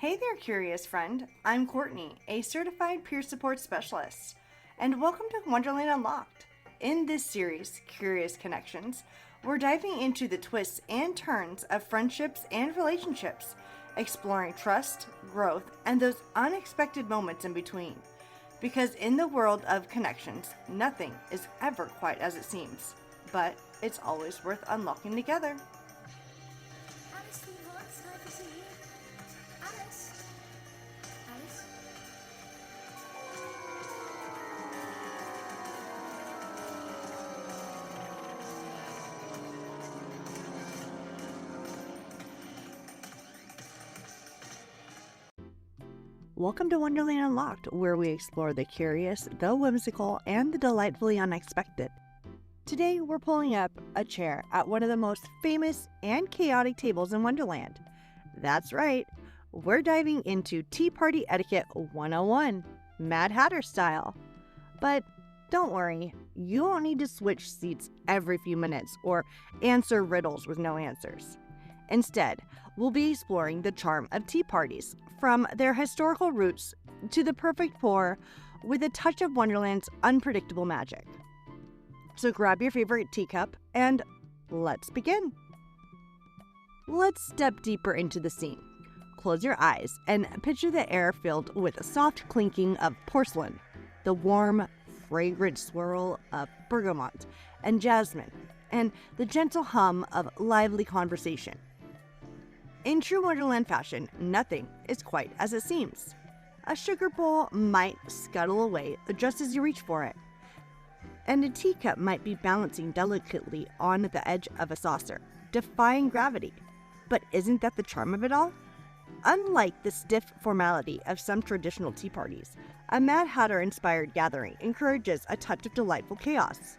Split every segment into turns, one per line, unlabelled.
Hey there, curious friend. I'm Courtney, a certified peer support specialist, and welcome to Wonderland Unlocked. In this series, Curious Connections, we're diving into the twists and turns of friendships and relationships, exploring trust, growth, and those unexpected moments in between. Because in the world of connections, nothing is ever quite as it seems, but it's always worth unlocking together.
Alice, sweetheart, it's nice to see you. Alice. Alice.
Welcome to Wonderland Unlocked, where we explore the curious, the whimsical, and the delightfully unexpected. Today, we're pulling up a chair at one of the most famous and chaotic tables in Wonderland. That's right, we're diving into Party Etiquette 101, Mad Hatter style. But don't worry, you won't need to switch seats every few minutes or answer riddles with no answers. Instead, we'll be exploring the charm of tea parties, from their historical roots to the perfect pour, with a touch of Wonderland's unpredictable magic. So grab your favorite teacup and let's begin. Let's step deeper into the scene. Close your eyes and picture the air filled with a soft clinking of porcelain, the warm, fragrant swirl of bergamot and jasmine, and the gentle hum of lively conversation. In true Wonderland fashion, nothing is quite as it seems. A sugar bowl might scuttle away just as you reach for it, and a teacup might be balancing delicately on the edge of a saucer, defying gravity. But isn't that the charm of it all? Unlike the stiff formality of some traditional tea parties, a Mad Hatter-inspired gathering encourages a touch of delightful chaos.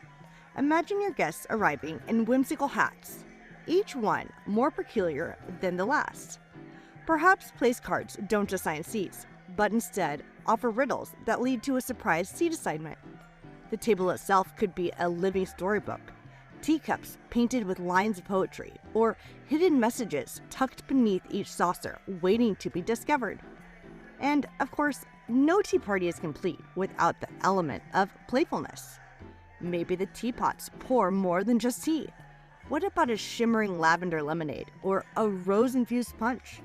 Imagine your guests arriving in whimsical hats, each one more peculiar than the last. Perhaps place cards don't assign seats, but instead offer riddles that lead to a surprise seat assignment. The table itself could be a living storybook, teacups painted with lines of poetry, or hidden messages tucked beneath each saucer waiting to be discovered. And, of course, no tea party is complete without the element of playfulness. Maybe the teapots pour more than just tea. What about a shimmering lavender lemonade or a rose-infused punch?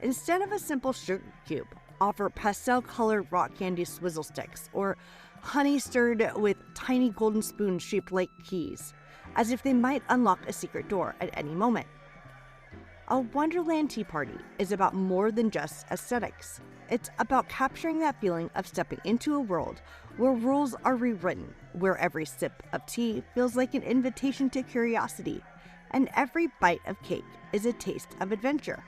Instead of a simple sugar cube, offer pastel-colored rock candy swizzle sticks or honey stirred with tiny golden spoons shaped like keys, as if they might unlock a secret door at any moment. A Wonderland tea party is about more than just aesthetics. It's about capturing that feeling of stepping into a world where rules are rewritten, where every sip of tea feels like an invitation to curiosity, and every bite of cake is a taste of adventure.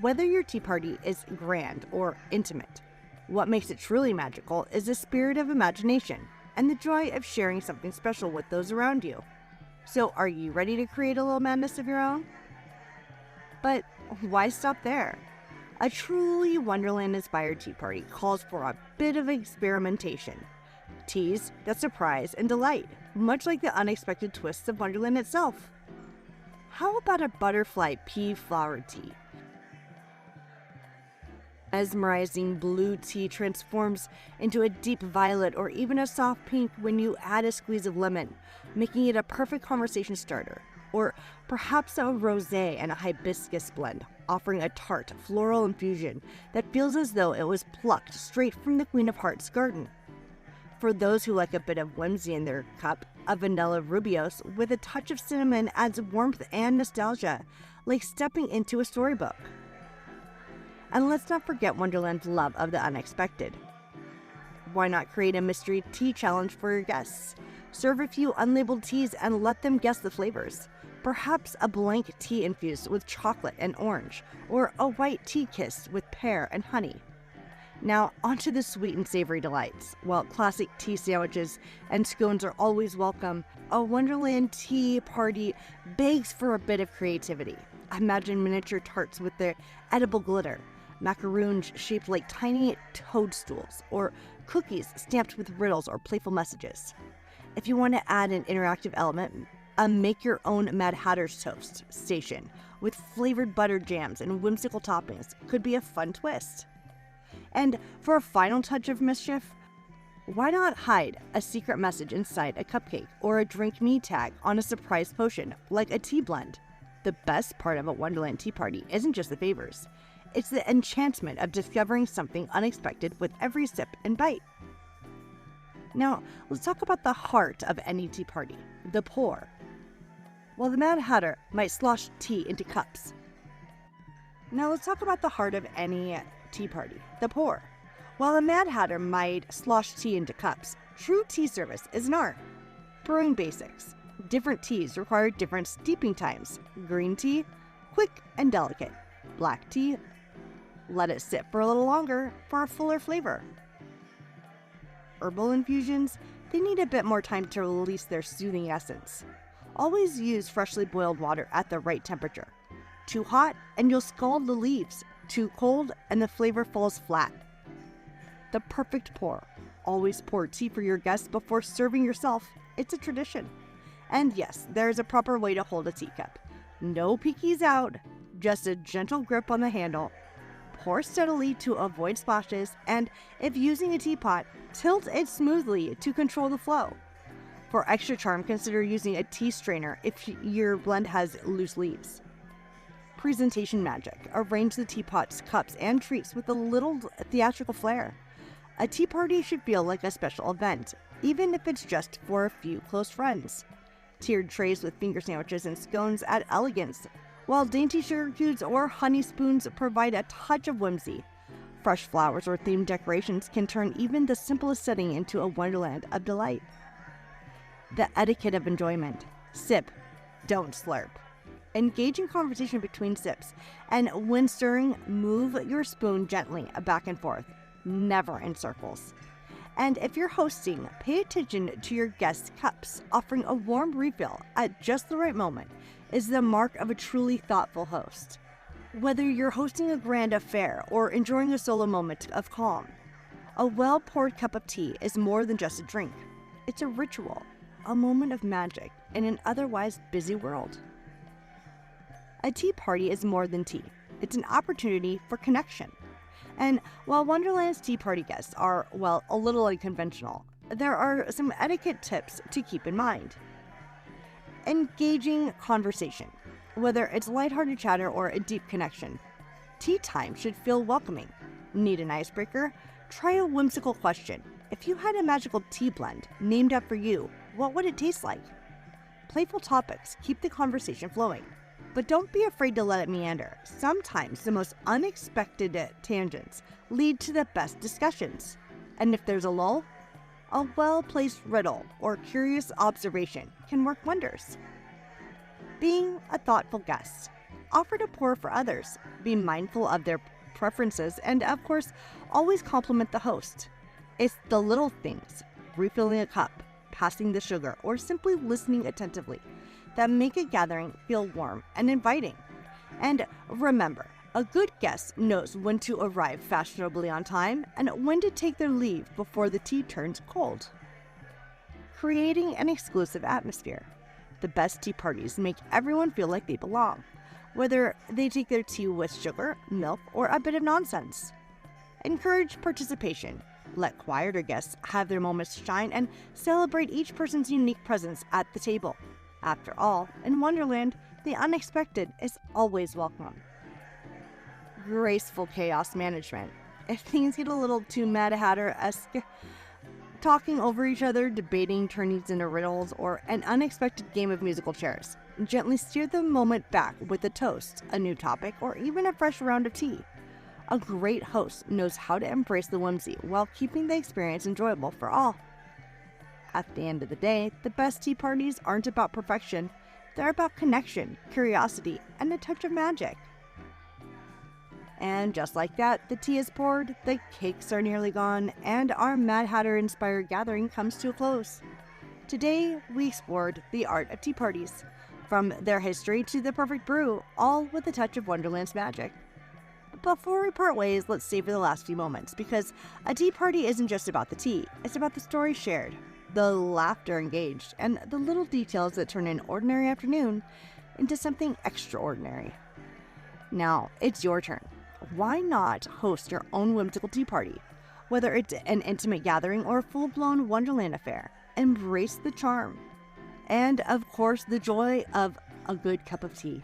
Whether your tea party is grand or intimate, what makes it truly magical is the spirit of imagination and the joy of sharing something special with those around you. So are you ready to create a little madness of your own? But why stop there? A truly Wonderland-inspired tea party calls for a bit of experimentation. Teas that surprise and delight, much like the unexpected twists of Wonderland itself. How about a butterfly pea flower tea? Mesmerizing blue tea transforms into a deep violet or even a soft pink when you add a squeeze of lemon, making it a perfect conversation starter. Or perhaps a rosé and a hibiscus blend, offering a tart floral infusion that feels as though it was plucked straight from the Queen of Hearts' garden. For those who like a bit of whimsy in their cup, a vanilla rubios with a touch of cinnamon adds warmth and nostalgia, like stepping into a storybook. And let's not forget Wonderland's love of the unexpected. Why not create a mystery tea challenge for your guests? Serve a few unlabeled teas and let them guess the flavors. Perhaps a blank tea infused with chocolate and orange, or a white tea kissed with pear and honey. Now, onto the sweet and savory delights. While classic tea sandwiches and scones are always welcome, a Wonderland tea party begs for a bit of creativity. Imagine miniature tarts with their edible glitter, macaroons shaped like tiny toadstools, or cookies stamped with riddles or playful messages. If you want to add an interactive element, A make-your-own Mad Hatter's toast station with flavored butter jams and whimsical toppings could be a fun twist. And for a final touch of mischief, why not hide a secret message inside a cupcake or a drink me tag on a surprise potion like a tea blend? The best part of a Wonderland tea party isn't just the favors. It's the enchantment of discovering something unexpected with every sip and bite. Now, let's talk about the heart of any tea party, the pour. While the Mad Hatter might slosh tea into cups. Now let's talk about the heart of any tea party, the pour. While a Mad Hatter might slosh tea into cups, true tea service is an art. Brewing basics. Different teas require different steeping times. Green tea, quick and delicate. Black tea, let it sit for a little longer for a fuller flavor. Herbal infusions, they need a bit more time to release their soothing essence. Always use freshly boiled water at the right temperature. Too hot and you'll scald the leaves. Too cold and the flavor falls flat. The perfect pour. Always pour tea for your guests before serving yourself. It's a tradition. And yes, there is a proper way to hold a teacup. No peekies out, just a gentle grip on the handle. Pour steadily to avoid splashes, and if using a teapot, tilt it smoothly to control the flow. For extra charm, consider using a tea strainer if your blend has loose leaves. Presentation magic. Arrange the teapots, cups, and treats with a little theatrical flair. A tea party should feel like a special event, even if it's just for a few close friends. Tiered trays with finger sandwiches and scones add elegance, while dainty sugar cubes or honey spoons provide a touch of whimsy. Fresh flowers or themed decorations can turn even the simplest setting into a wonderland of delight. The etiquette of enjoyment. Sip, don't slurp. Engage in conversation between sips, and when stirring, move your spoon gently back and forth, never in circles. And if you're hosting, pay attention to your guests' cups. Offering a warm refill at just the right moment is the mark of a truly thoughtful host. Whether you're hosting a grand affair or enjoying a solo moment of calm, a well-poured cup of tea is more than just a drink. It's a ritual, a moment of magic in an otherwise busy world. A tea party is more than tea. It's an opportunity for connection. And while Wonderland's tea party guests are, well, a little unconventional, there are some etiquette tips to keep in mind. Engaging conversation. Whether it's lighthearted chatter or a deep connection, tea time should feel welcoming. Need an icebreaker? Try a whimsical question. If you had a magical tea blend named after you, what would it taste like? Playful topics keep the conversation flowing. But don't be afraid to let it meander. Sometimes the most unexpected tangents lead to the best discussions. And if there's a lull, a well-placed riddle or curious observation can work wonders. Being a thoughtful guest. Offer to pour for others. Be mindful of their preferences and, of course, always compliment the host. It's the little things, refilling a cup, passing the sugar, or simply listening attentively that make a gathering feel warm and inviting. And remember, a good guest knows when to arrive fashionably on time and when to take their leave before the tea turns cold. Creating an exclusive atmosphere. The best tea parties make everyone feel like they belong, whether they take their tea with sugar, milk, or a bit of nonsense. Encourage participation. Let quieter guests have their moments to shine and celebrate each person's unique presence at the table. After all, in Wonderland, the unexpected is always welcome. Graceful chaos management. If things get a little too Mad Hatter-esque, talking over each other, debating turnings into riddles, or an unexpected game of musical chairs, gently steer the moment back with a toast, a new topic, or even a fresh round of tea. A great host knows how to embrace the whimsy while keeping the experience enjoyable for all. At the end of the day, the best tea parties aren't about perfection. They're about connection, curiosity, and a touch of magic. And just like that, the tea is poured, the cakes are nearly gone, and our Mad Hatter-inspired gathering comes to a close. Today, we explored the art of tea parties, from their history to the perfect brew, all with a touch of Wonderland's magic. Before we part ways, let's savor the last few moments, because a tea party isn't just about the tea, it's about the story shared, the laughter engaged, and the little details that turn an ordinary afternoon into something extraordinary. Now, it's your turn. Why not host your own whimsical tea party? Whether it's an intimate gathering or a full-blown Wonderland affair, embrace the charm. And, of course, the joy of a good cup of tea.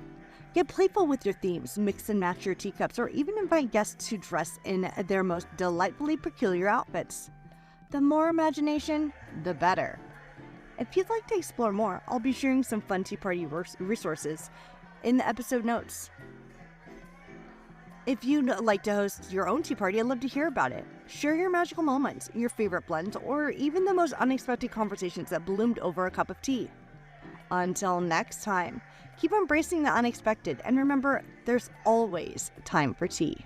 Get playful with your themes, mix and match your teacups, or even invite guests to dress in their most delightfully peculiar outfits. The more imagination, the better. If you'd like to explore more, I'll be sharing some fun tea party resources in the episode notes. If you'd like to host your own tea party, I'd love to hear about it. Share your magical moments, your favorite blends, or even the most unexpected conversations that bloomed over a cup of tea. Until next time, keep embracing the unexpected, and remember, there's always time for tea.